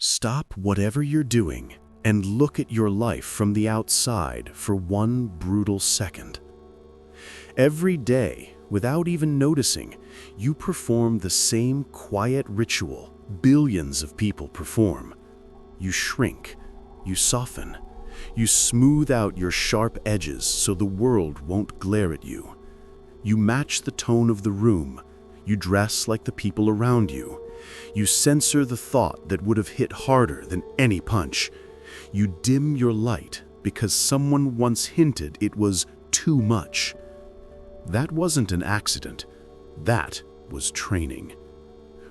Stop whatever you're doing and look at your life from the outside for one brutal second. Every day, without even noticing, you perform the same quiet ritual billions of people perform. You shrink, you soften, you smooth out your sharp edges so the world won't glare at you. You match the tone of the room, you dress like the people around you. You censor the thought that would have hit harder than any punch. You dim your light because someone once hinted it was too much. That wasn't an accident. That was training.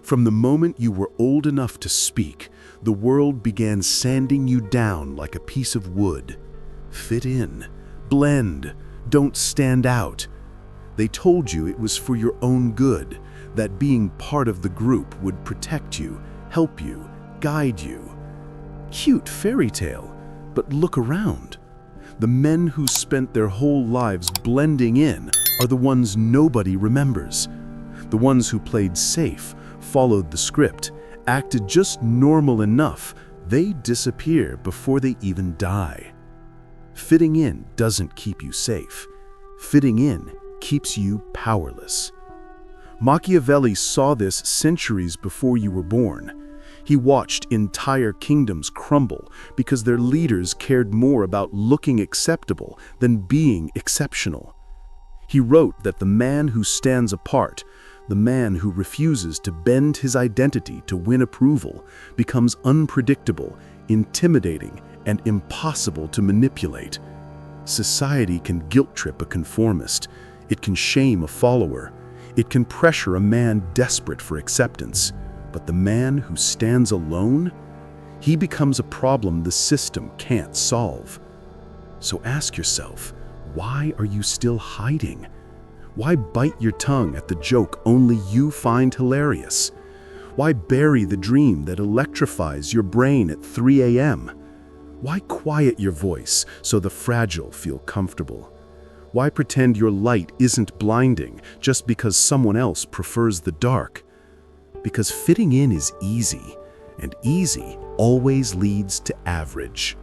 From the moment you were old enough to speak, the world began sanding you down like a piece of wood. Fit in, blend, don't stand out. They told you it was for your own good, that being part of the group would protect you, help you, guide you. Cute fairy tale, but look around. The men who spent their whole lives blending in are the ones nobody remembers. The ones who played safe, followed the script, acted just normal enough, they disappear before they even die. Fitting in doesn't keep you safe. Fitting in keeps you powerless. Machiavelli saw this centuries before you were born. He watched entire kingdoms crumble because their leaders cared more about looking acceptable than being exceptional. He wrote that the man who stands apart, the man who refuses to bend his identity to win approval, becomes unpredictable, intimidating, and impossible to manipulate. Society can guilt-trip a conformist. It can shame a follower. It can pressure a man desperate for acceptance. But the man who stands alone, he becomes a problem the system can't solve. So ask yourself, why are you still hiding? Why bite your tongue at the joke only you find hilarious? Why bury the dream that electrifies your brain at 3 a.m.? Why quiet your voice so the fragile feel comfortable? Why pretend your light isn't blinding just because someone else prefers the dark? Because fitting in is easy, and easy always leads to average.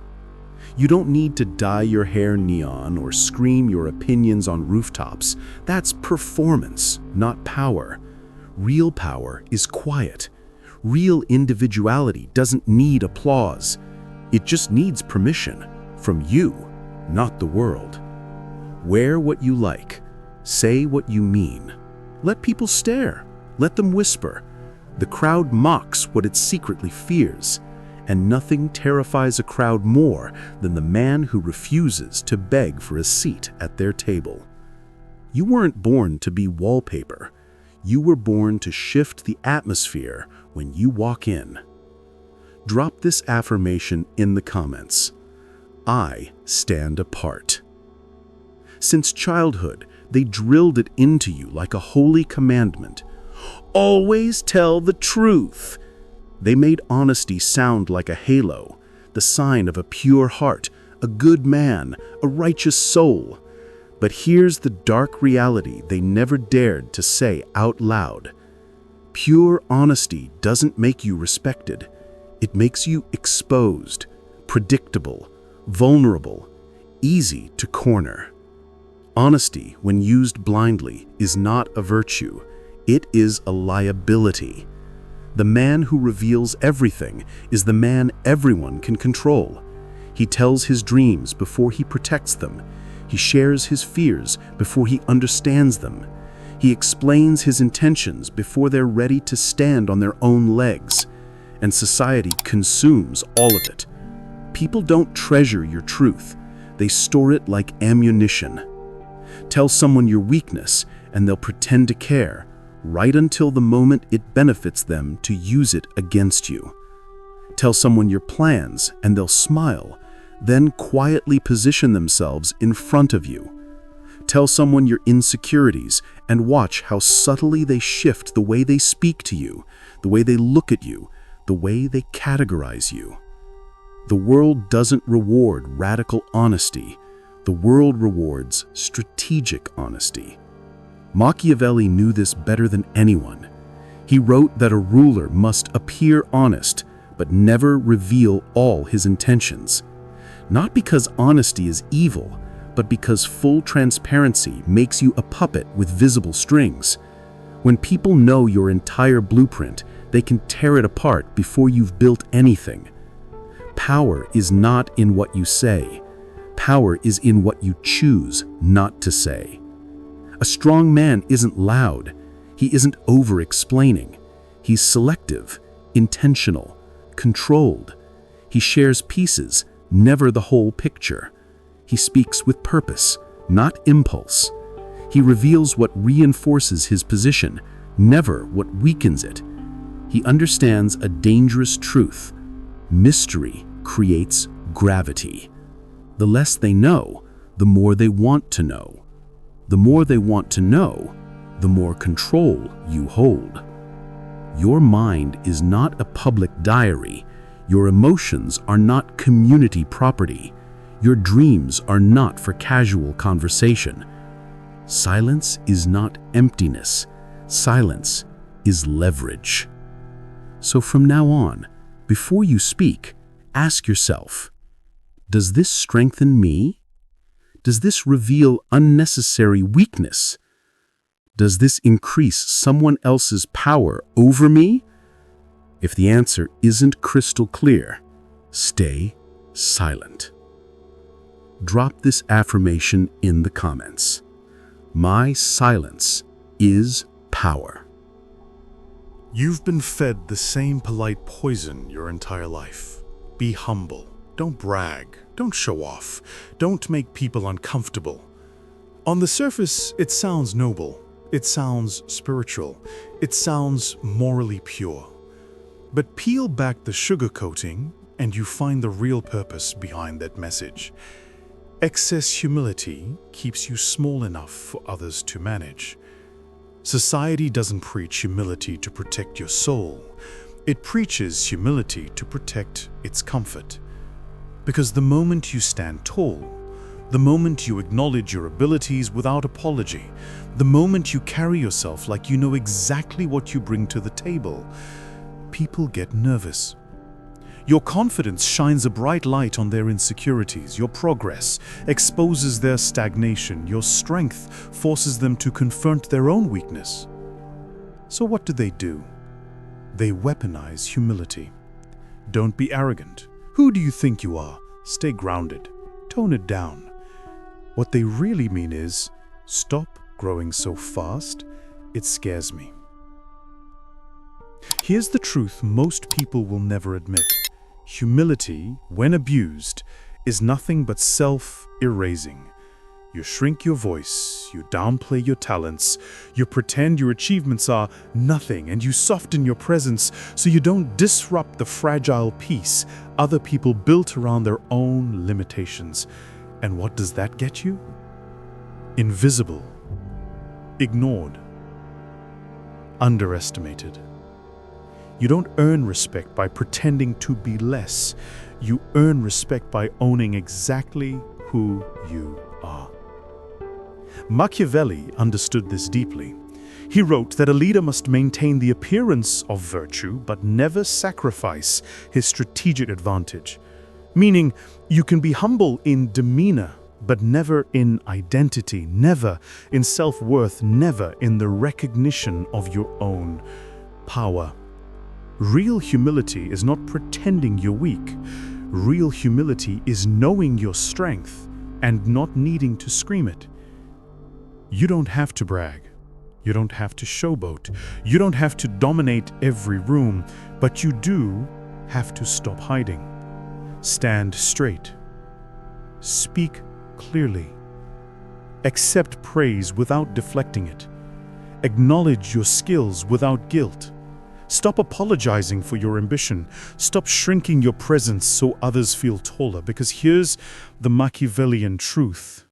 You don't need to dye your hair neon or scream your opinions on rooftops. That's performance, not power. Real power is quiet. Real individuality doesn't need applause. It just needs permission from you, not the world. Wear what you like. Say what you mean. Let people stare. Let them whisper. The crowd mocks what it secretly fears, and nothing terrifies a crowd more than the man who refuses to beg for a seat at their table. You weren't born to be wallpaper. You were born to shift the atmosphere when you walk in. Drop this affirmation in the comments. I stand apart. Since childhood, they drilled it into you like a holy commandment. Always tell the truth. They made honesty sound like a halo, the sign of a pure heart, a good man, a righteous soul. But here's the dark reality they never dared to say out loud. Pure honesty doesn't make you respected. It makes you exposed, predictable, vulnerable, easy to corner. Honesty, when used blindly, is not a virtue. It is a liability. The man who reveals everything is the man everyone can control. He tells his dreams before he protects them. He shares his fears before he understands them. He explains his intentions before they're ready to stand on their own legs. And society consumes all of it. People don't treasure your truth. They store it like ammunition. Tell someone your weakness, and they'll pretend to care, right until the moment it benefits them to use it against you. Tell someone your plans, and they'll smile, then quietly position themselves in front of you. Tell someone your insecurities, and watch how subtly they shift the way they speak to you, the way they look at you, the way they categorize you. The world doesn't reward radical honesty. The world rewards strategic honesty. Machiavelli knew this better than anyone. He wrote that a ruler must appear honest, but never reveal all his intentions. Not because honesty is evil, but because full transparency makes you a puppet with visible strings. When people know your entire blueprint, they can tear it apart before you've built anything. Power is not in what you say. Power is in what you choose not to say. A strong man isn't loud. He isn't over-explaining. He's selective, intentional, controlled. He shares pieces, never the whole picture. He speaks with purpose, not impulse. He reveals what reinforces his position, never what weakens it. He understands a dangerous truth. Mystery creates gravity. The less they know, the more they want to know. The more they want to know, the more control you hold. Your mind is not a public diary. Your emotions are not community property. Your dreams are not for casual conversation. Silence is not emptiness. Silence is leverage. So from now on, before you speak, ask yourself, does this strengthen me? Does this reveal unnecessary weakness? Does this increase someone else's power over me? If the answer isn't crystal clear, stay silent. Drop this affirmation in the comments. My silence is power. You've been fed the same polite poison your entire life. Be humble. Don't brag. Don't show off. Don't make people uncomfortable. On the surface, it sounds noble. It sounds spiritual. It sounds morally pure. But peel back the sugarcoating and you find the real purpose behind that message. Excess humility keeps you small enough for others to manage. Society doesn't preach humility to protect your soul. It preaches humility to protect its comfort. Because the moment you stand tall, the moment you acknowledge your abilities without apology, the moment you carry yourself like you know exactly what you bring to the table, people get nervous. Your confidence shines a bright light on their insecurities. Your progress exposes their stagnation. Your strength forces them to confront their own weakness. So what do? They weaponize humility. Don't be arrogant. Who do you think you are? Stay grounded. Tone it down. What they really mean is, stop growing so fast, it scares me. Here's the truth most people will never admit. Humility, when abused, is nothing but self-erasing. You shrink your voice, you downplay your talents, you pretend your achievements are nothing, and you soften your presence so you don't disrupt the fragile peace other people built around their own limitations. And what does that get you? Invisible, ignored, underestimated. You don't earn respect by pretending to be less. You earn respect by owning exactly who you are. Machiavelli understood this deeply. He wrote that a leader must maintain the appearance of virtue but never sacrifice his strategic advantage. Meaning, you can be humble in demeanor, but never in identity, never in self-worth, never in the recognition of your own power. Real humility is not pretending you're weak. Real humility is knowing your strength and not needing to scream it. You don't have to brag. You don't have to showboat. You don't have to dominate every room, but you do have to stop hiding. Stand straight. Speak clearly. Accept praise without deflecting it. Acknowledge your skills without guilt. Stop apologizing for your ambition. Stop shrinking your presence so others feel taller, because here's the Machiavellian truth.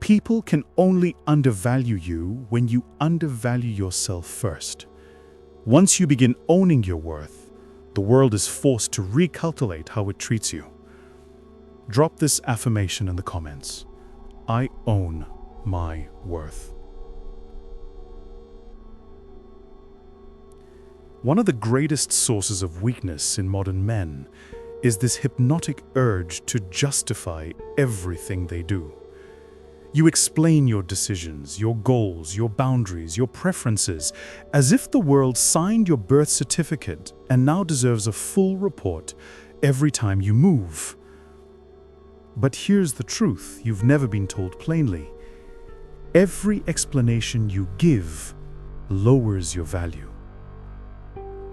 People can only undervalue you when you undervalue yourself first. Once you begin owning your worth, the world is forced to recalculate how it treats you. Drop this affirmation in the comments. I own my worth. One of the greatest sources of weakness in modern men is this hypnotic urge to justify everything they do. You explain your decisions, your goals, your boundaries, your preferences, as if the world signed your birth certificate and now deserves a full report every time you move. But here's the truth you've never been told plainly. Every explanation you give lowers your value.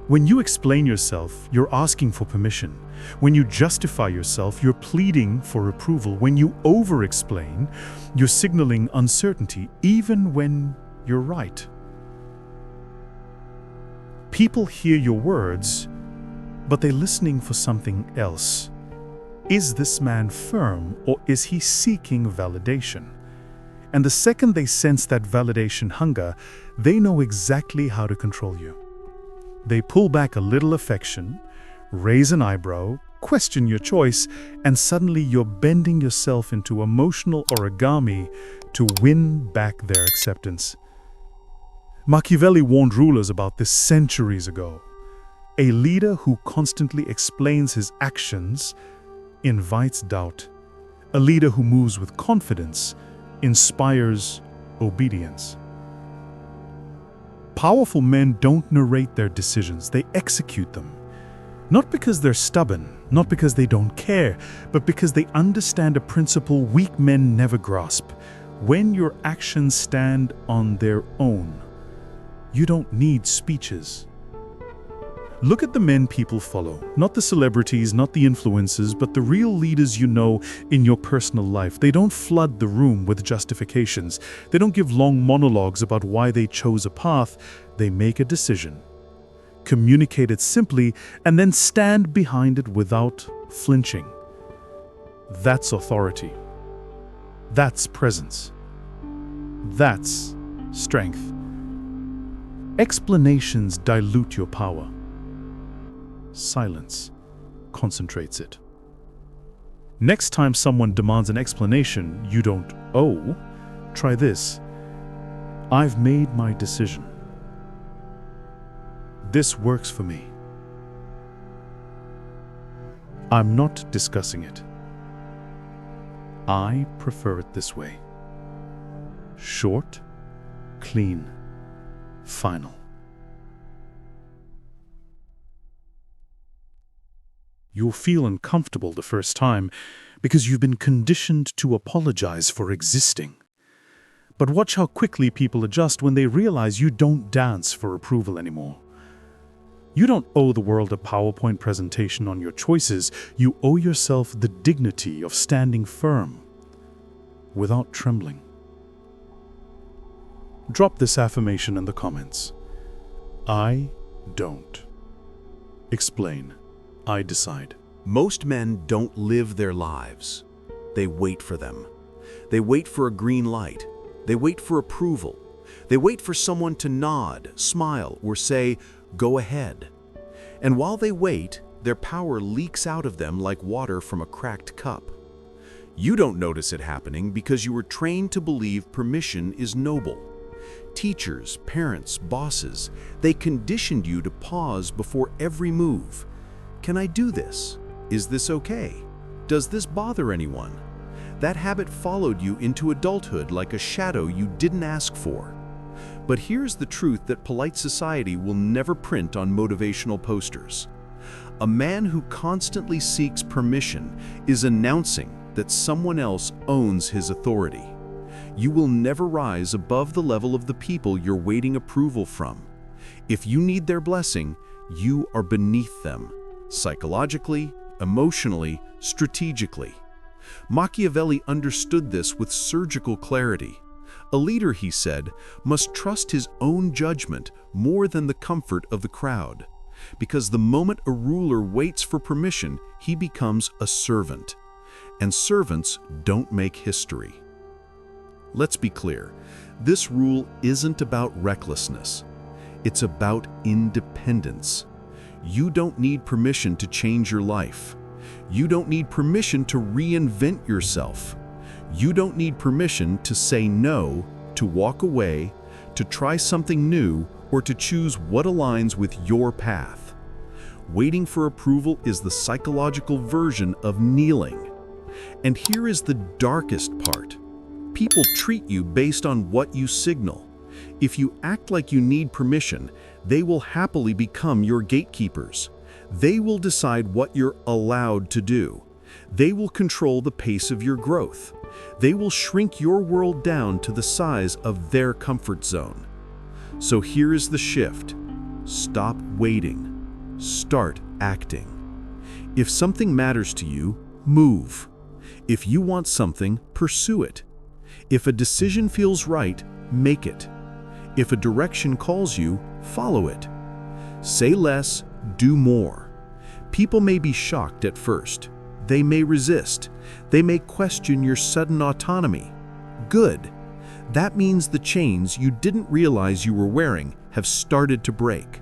When you explain yourself, you're asking for permission. When you justify yourself, you're pleading for approval. When you over-explain, you're signaling uncertainty, even when you're right. People hear your words, but they're listening for something else. Is this man firm, or is he seeking validation? And the second they sense that validation hunger, they know exactly how to control you. They pull back a little affection, raise an eyebrow, question your choice, and suddenly you're bending yourself into emotional origami to win back their acceptance. Machiavelli warned rulers about this centuries ago. A leader who constantly explains his actions invites doubt. A leader who moves with confidence inspires obedience. Powerful men don't narrate their decisions, they execute them. Not because they're stubborn, not because they don't care, but because they understand a principle weak men never grasp. When your actions stand on their own, you don't need speeches. Look at the men people follow, not the celebrities, not the influencers, but the real leaders you know in your personal life. They don't flood the room with justifications. They don't give long monologues about why they chose a path. They make a decision, communicate it simply, and then stand behind it without flinching. That's authority. That's presence. That's strength. Explanations dilute your power. Silence concentrates it. Next time someone demands an explanation you don't owe, try this. I've made my decision. This works for me. I'm not discussing it. I prefer it this way. Short, clean, final. You'll feel uncomfortable the first time because you've been conditioned to apologize for existing. But watch how quickly people adjust when they realize you don't dance for approval anymore. You don't owe the world a PowerPoint presentation on your choices. You owe yourself the dignity of standing firm without trembling. Drop this affirmation in the comments. I don't. Explain. I decide. Most men don't live their lives. They wait for them. They wait for a green light. They wait for approval. They wait for someone to nod, smile, or say, "Go ahead." And while they wait, their power leaks out of them like water from a cracked cup. You don't notice it happening because you were trained to believe permission is noble. Teachers, parents, bosses, they conditioned you to pause before every move. Can I do this? Is this okay? Does this bother anyone? That habit followed you into adulthood like a shadow you didn't ask for. But here's the truth that polite society will never print on motivational posters. A man who constantly seeks permission is announcing that someone else owns his authority. You will never rise above the level of the people you're waiting approval from. If you need their blessing, you are beneath them. Psychologically, emotionally, strategically. Machiavelli understood this with surgical clarity. A leader, he said, must trust his own judgment more than the comfort of the crowd. Because the moment a ruler waits for permission, he becomes a servant. And servants don't make history. Let's be clear, this rule isn't about recklessness. It's about independence. You don't need permission to change your life. You don't need permission to reinvent yourself. You don't need permission to say no, to walk away, to try something new, or to choose what aligns with your path. Waiting for approval is the psychological version of kneeling. And here is the darkest part. People treat you based on what you signal. If you act like you need permission, they will happily become your gatekeepers. They will decide what you're allowed to do. They will control the pace of your growth. They will shrink your world down to the size of their comfort zone. So here is the shift. Stop waiting. Start acting. If something matters to you, move. If you want something, pursue it. If a decision feels right, make it. If a direction calls you, follow it. Say less, do more. People may be shocked at first. They may resist. They may question your sudden autonomy. Good. That means the chains you didn't realize you were wearing have started to break.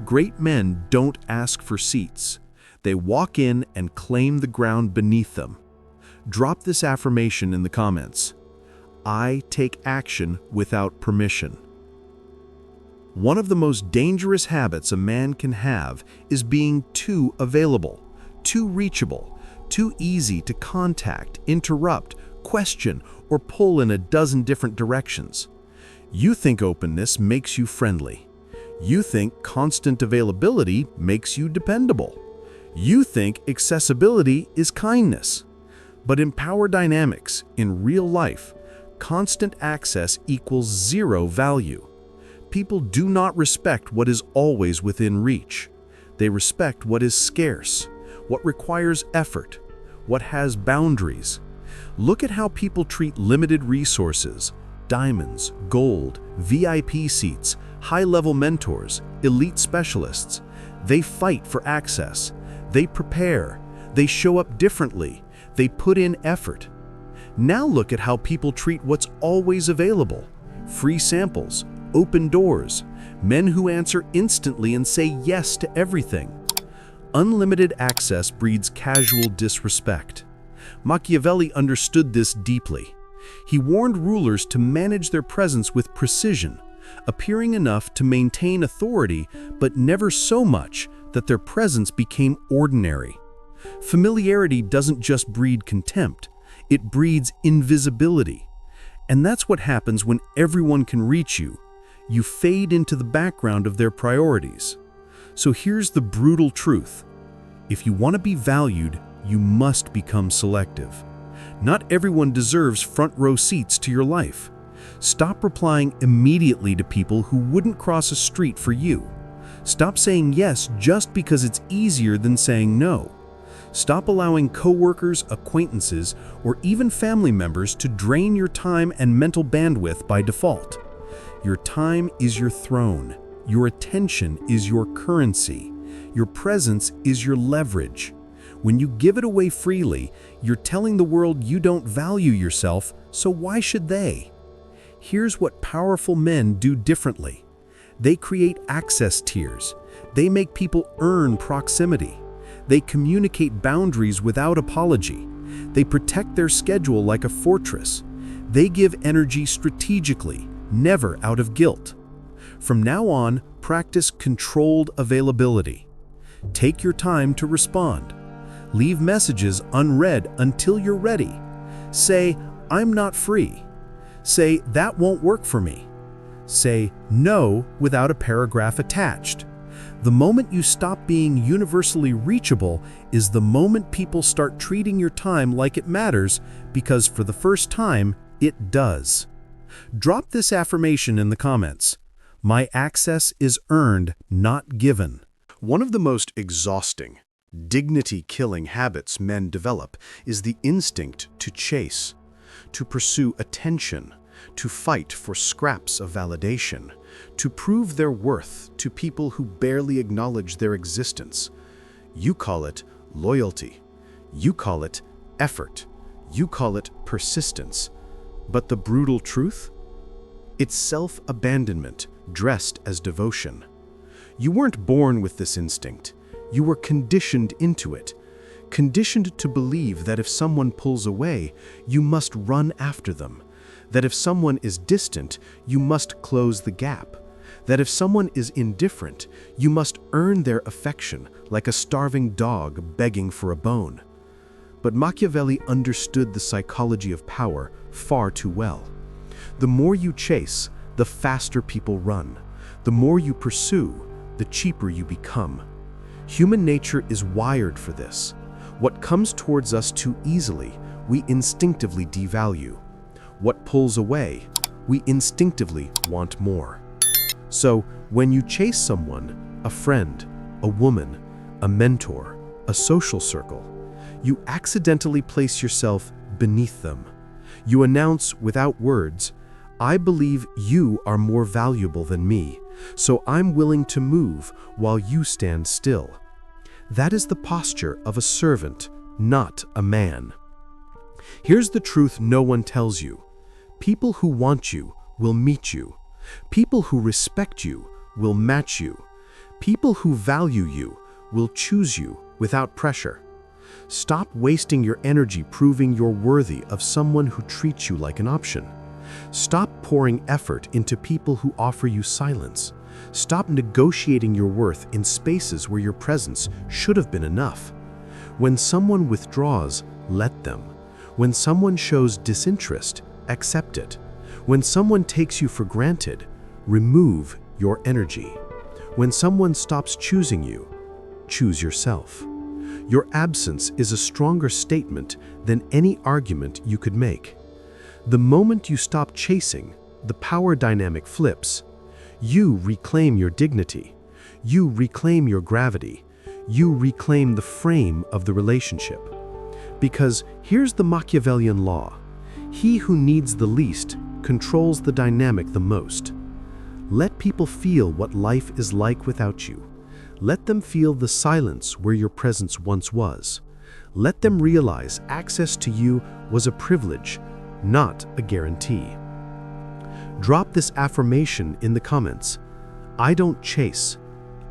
Great men don't ask for seats. They walk in and claim the ground beneath them. Drop this affirmation in the comments. I take action without permission. One of the most dangerous habits a man can have is being too available, too reachable, too easy to contact, interrupt, question, or pull in a dozen different directions. You think openness makes you friendly. You think constant availability makes you dependable. You think accessibility is kindness. But in power dynamics, in real life, constant access equals zero value. People do not respect what is always within reach. They respect what is scarce, what requires effort, what has boundaries. Look at how people treat limited resources, diamonds, gold, VIP seats, high-level mentors, elite specialists. They fight for access. They prepare. They show up differently. They put in effort. Now look at how people treat what's always available. Free samples, open doors, men who answer instantly and say yes to everything. Unlimited access breeds casual disrespect. Machiavelli understood this deeply. He warned rulers to manage their presence with precision, appearing enough to maintain authority, but never so much that their presence became ordinary. Familiarity doesn't just breed contempt, it breeds invisibility. And that's what happens when everyone can reach you. You fade into the background of their priorities. So here's the brutal truth. If you want to be valued, you must become selective. Not everyone deserves front-row seats to your life. Stop replying immediately to people who wouldn't cross a street for you. Stop saying yes just because it's easier than saying no. Stop allowing coworkers, acquaintances, or even family members to drain your time and mental bandwidth by default. Your time is your throne. Your attention is your currency. Your presence is your leverage. When you give it away freely, you're telling the world you don't value yourself, so why should they? Here's what powerful men do differently. They create access tiers. They make people earn proximity. They communicate boundaries without apology. They protect their schedule like a fortress. They give energy strategically, never out of guilt. From now on, practice controlled availability. Take your time to respond. Leave messages unread until you're ready. Say, I'm not free. Say, that won't work for me. Say no without a paragraph attached. The moment you stop being universally reachable is the moment people start treating your time like it matters, because for the first time, it does. Drop this affirmation in the comments. My access is earned, not given. One of the most exhausting, dignity-killing habits men develop is the instinct to chase, to pursue attention, to fight for scraps of validation, to prove their worth to people who barely acknowledge their existence. You call it loyalty. You call it effort. You call it persistence. But the brutal truth? It's self-abandonment dressed as devotion. You weren't born with this instinct. You were conditioned into it. Conditioned to believe that if someone pulls away, you must run after them. That if someone is distant, you must close the gap. that if someone is indifferent, you must earn their affection like a starving dog begging for a bone. But Machiavelli understood the psychology of power far too well. The more you chase, the faster people run. The more you pursue, the cheaper you become. Human nature is wired for this. What comes towards us too easily, we instinctively devalue. What pulls away, we instinctively want more. So, when you chase someone, a friend, a woman, a mentor, a social circle, you accidentally place yourself beneath them. You announce without words, "I believe you are more valuable than me, so I'm willing to move while you stand still." That is the posture of a servant, not a man. Here's the truth no one tells you. People who want you will meet you. People who respect you will match you. People who value you will choose you without pressure. Stop wasting your energy proving you're worthy of someone who treats you like an option. Stop pouring effort into people who offer you silence. Stop negotiating your worth in spaces where your presence should have been enough. When someone withdraws, let them. When someone shows disinterest, accept it. When someone takes you for granted, remove your energy. When someone stops choosing you, choose yourself. Your absence is a stronger statement than any argument you could make. The moment you stop chasing, the power dynamic flips. You reclaim your dignity. You reclaim your gravity. You reclaim the frame of the relationship. Because here's the Machiavellian law. He who needs the least controls the dynamic the most. Let people feel what life is like without you. Let them feel the silence where your presence once was. Let them realize access to you was a privilege, not a guarantee. Drop this affirmation in the comments. I don't chase,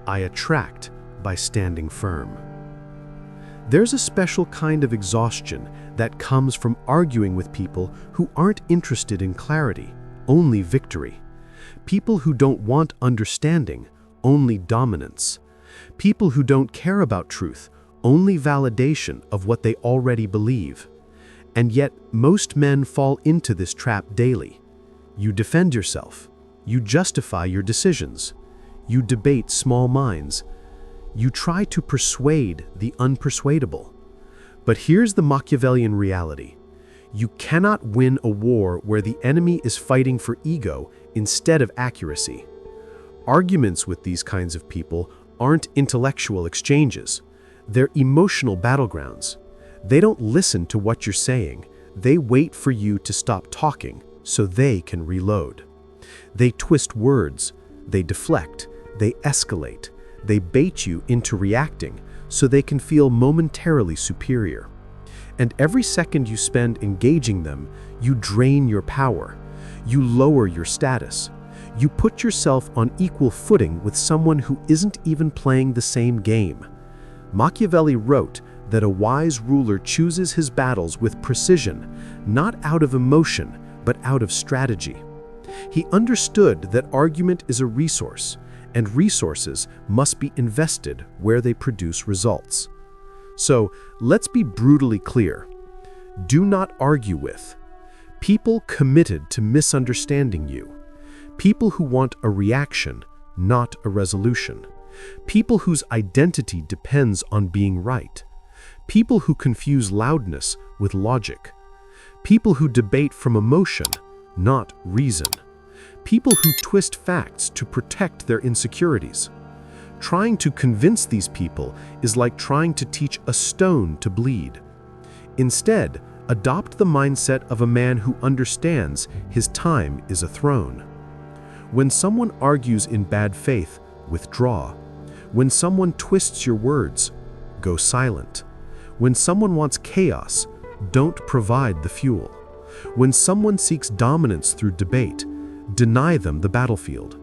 I attract by standing firm. There's a special kind of exhaustion that comes from arguing with people who aren't interested in clarity, only victory. People who don't want understanding, only dominance. People who don't care about truth, only validation of what they already believe. And yet, most men fall into this trap daily. You defend yourself. You justify your decisions. You debate small minds. You try to persuade the unpersuadable. But here's the Machiavellian reality. You cannot win a war where the enemy is fighting for ego instead of accuracy. Arguments with these kinds of people aren't intellectual exchanges. They're emotional battlegrounds. They don't listen to what you're saying. They wait for you to stop talking so they can reload. They twist words. They deflect. They escalate. They bait you into reacting so they can feel momentarily superior. And every second you spend engaging them, you drain your power. You lower your status. You put yourself on equal footing with someone who isn't even playing the same game. Machiavelli wrote that a wise ruler chooses his battles with precision, not out of emotion, but out of strategy. He understood that argument is a resource, and resources must be invested where they produce results. So, let's be brutally clear. Do not argue with people committed to misunderstanding you. People who want a reaction, not a resolution. People whose identity depends on being right. People who confuse loudness with logic. People who debate from emotion, not reason. People who twist facts to protect their insecurities. Trying to convince these people is like trying to teach a stone to bleed. Instead, adopt the mindset of a man who understands his time is a throne. When someone argues in bad faith, withdraw. When someone twists your words, go silent. When someone wants chaos, don't provide the fuel. When someone seeks dominance through debate, deny them the battlefield.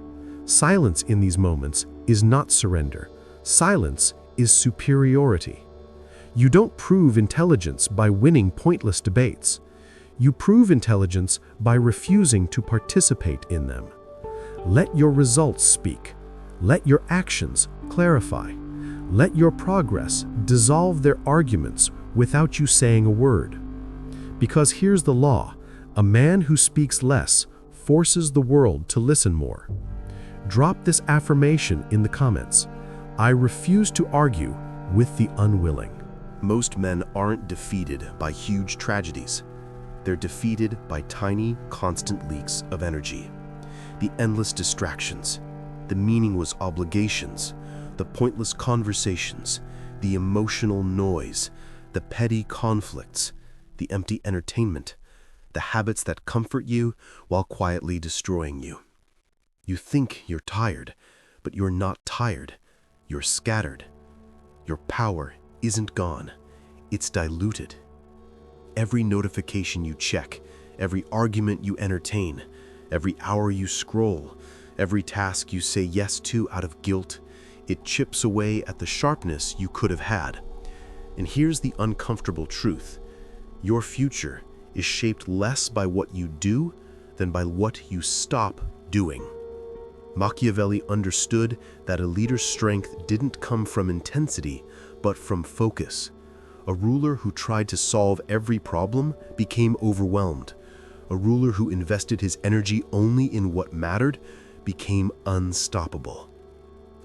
Silence in these moments is not surrender. Silence is superiority. You don't prove intelligence by winning pointless debates. You prove intelligence by refusing to participate in them. Let your results speak. Let your actions clarify. Let your progress dissolve their arguments without you saying a word. Because here's the law: a man who speaks less forces the world to listen more. Drop this affirmation in the comments. I refuse to argue with the unwilling. Most men aren't defeated by huge tragedies. They're defeated by tiny, constant leaks of energy. The endless distractions, the meaningless obligations, the pointless conversations, the emotional noise, the petty conflicts, the empty entertainment, the habits that comfort you while quietly destroying you. You think you're tired, but you're not tired. You're scattered. Your power isn't gone. It's diluted. Every notification you check, every argument you entertain, every hour you scroll, every task you say yes to out of guilt, it chips away at the sharpness you could have had. And here's the uncomfortable truth: your future is shaped less by what you do than by what you stop doing. Machiavelli understood that a leader's strength didn't come from intensity, but from focus. A ruler who tried to solve every problem became overwhelmed. A ruler who invested his energy only in what mattered became unstoppable.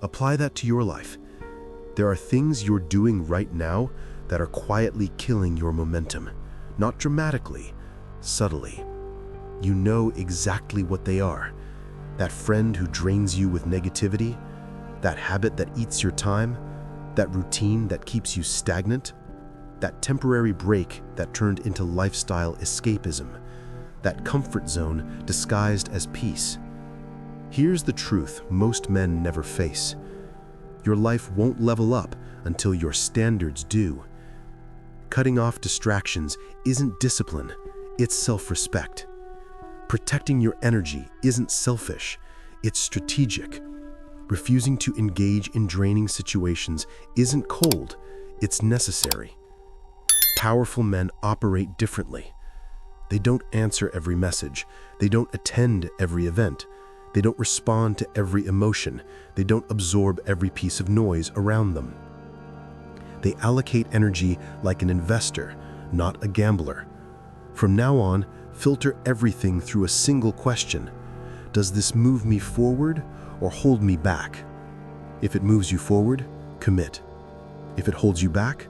Apply that to your life. There are things you're doing right now that are quietly killing your momentum. Not dramatically, subtly. You know exactly what they are. That friend who drains you with negativity, that habit that eats your time, that routine that keeps you stagnant, that temporary break that turned into lifestyle escapism, that comfort zone disguised as peace. Here's the truth most men never face. Your life won't level up until your standards do. Cutting off distractions isn't discipline, it's self-respect. Protecting your energy isn't selfish, it's strategic. Refusing to engage in draining situations isn't cold, it's necessary. Powerful men operate differently. They don't answer every message. They don't attend every event. They don't respond to every emotion. They don't absorb every piece of noise around them. They allocate energy like an investor, not a gambler. From now on, filter everything through a single question. Does this move me forward or hold me back? If it moves you forward, commit. If it holds you back,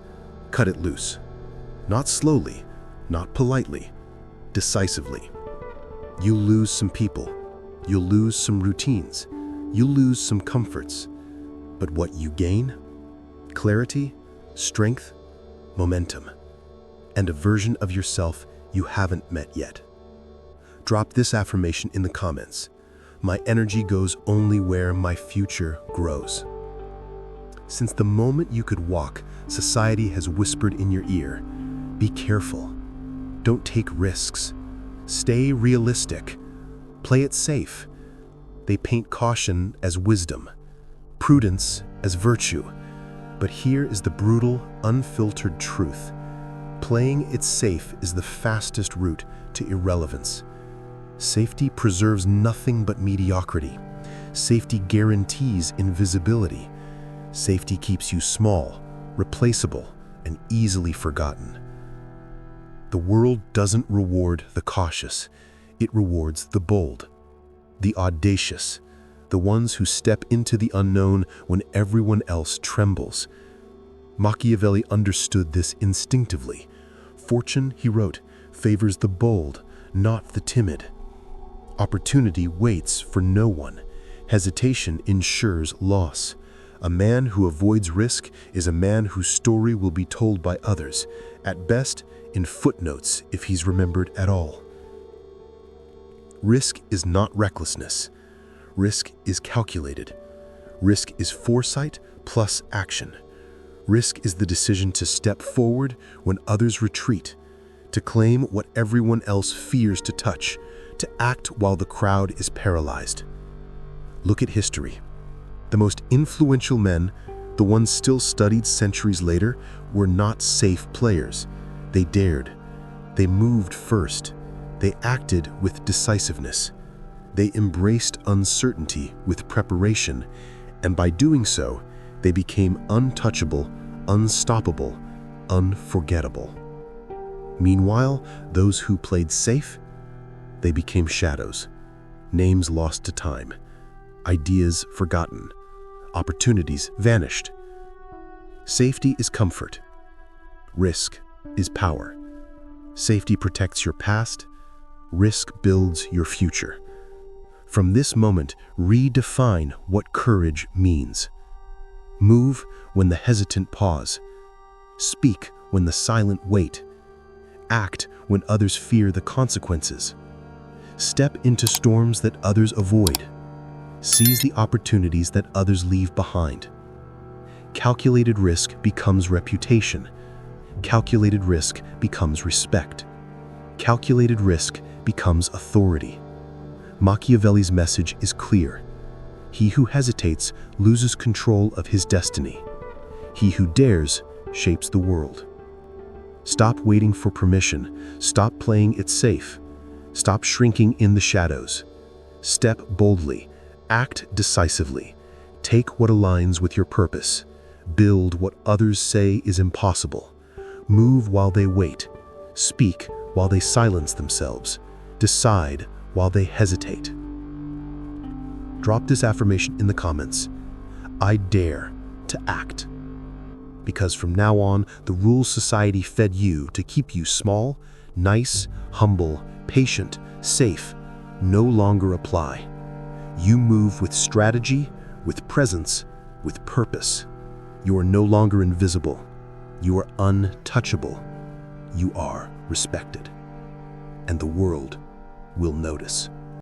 cut it loose. Not slowly, not politely, decisively. You'll lose some people. You'll lose some routines. You'll lose some comforts. But what you gain? Clarity, strength, momentum, and a version of yourself you haven't met yet. Drop this affirmation in the comments. My energy goes only where my future grows. Since the moment you could walk, society has whispered in your ear, be careful. Don't take risks. Stay realistic. Play it safe. They paint caution as wisdom, prudence as virtue. But here is the brutal, unfiltered truth. Playing it safe is the fastest route to irrelevance. Safety preserves nothing but mediocrity. Safety guarantees invisibility. Safety keeps you small, replaceable, and easily forgotten. The world doesn't reward the cautious. It rewards the bold, the audacious, the ones who step into the unknown when everyone else trembles. Machiavelli understood this instinctively. Fortune, he wrote, favors the bold, not the timid. Opportunity waits for no one. Hesitation ensures loss. A man who avoids risk is a man whose story will be told by others, at best in footnotes if he's remembered at all. Risk is not recklessness. Risk is calculated. Risk is foresight plus action. Risk is the decision to step forward when others retreat, to claim what everyone else fears to touch, to act while the crowd is paralyzed. Look at history. The most influential men, the ones still studied centuries later, were not safe players. They dared. They moved first. They acted with decisiveness. They embraced uncertainty with preparation, and by doing so, they became untouchable, unstoppable, unforgettable. Meanwhile, those who played safe, they became shadows, names lost to time, ideas forgotten, opportunities vanished. Safety is comfort. Risk is power. Safety protects your past. Risk builds your future. From this moment, redefine what courage means. Move when the hesitant pause. Speak when the silent wait. Act when others fear the consequences. Step into storms that others avoid. Seize the opportunities that others leave behind. Calculated risk becomes reputation. Calculated risk becomes respect. Calculated risk becomes authority. Machiavelli's message is clear. He who hesitates loses control of his destiny. He who dares shapes the world. Stop waiting for permission. Stop playing it safe. Stop shrinking in the shadows. Step boldly. Act decisively. Take what aligns with your purpose. Build what others say is impossible. Move while they wait. Speak while they silence themselves. Decide while they hesitate. Drop this affirmation in the comments. I dare to act. Because from now on, the rules society fed you to keep you small, nice, humble, patient, safe, no longer apply. You move with strategy, with presence, with purpose. You are no longer invisible. You are untouchable. You are respected. And the world will notice.